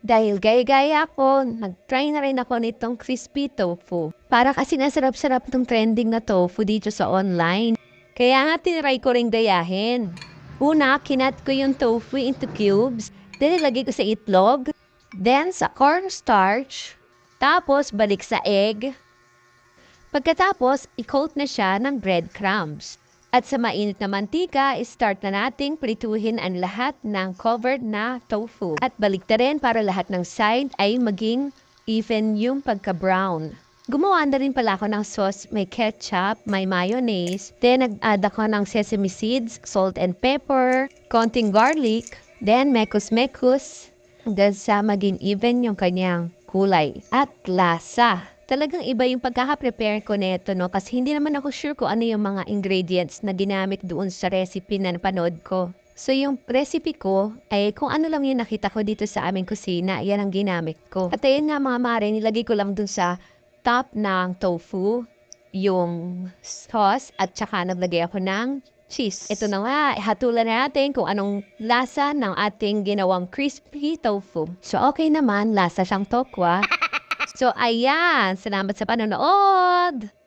Dahil gaya-gaya ako, nag-try na rin ako nitong crispy tofu. Para kasi nasarap-sarap itong trending na tofu dito sa online. Kaya nga tinry ko ring gayahin. Una, kinat ko yung tofu into cubes. Then ilagay ko sa itlog. Then sa cornstarch. Tapos balik sa egg. Pagkatapos, i-coat na siya ng breadcrumbs. At sa mainit na mantika, start na nating prituhin ang lahat ng covered na tofu. At balik na rin para lahat ng side ay maging even yung pagka-brown. Gumawa na rin pala ako ng sauce, may ketchup, may mayonnaise, then nag-add ako ng sesame seeds, salt and pepper, konting garlic, then mekus-mekus, hanggang sa maging even yung kanyang kulay at lasa. Talagang iba yung pagkaka-prepare ko nito, no? Kasi hindi naman ako sure kung ano yung mga ingredients na ginamit doon sa recipe na napanood ko. So, yung recipe ko ay kung ano lang yung nakita ko dito sa aming kusina, yan ang ginamit ko. At ayun nga mga mare, nilagay ko lang dun sa top ng tofu, yung sauce, at saka naglagay ako ng cheese. Ito na nga, hatulan natin kung anong lasa ng ating ginawang crispy tofu. So, okay naman, lasa siyang tokwa. So, ayan. Salamat sa panonood!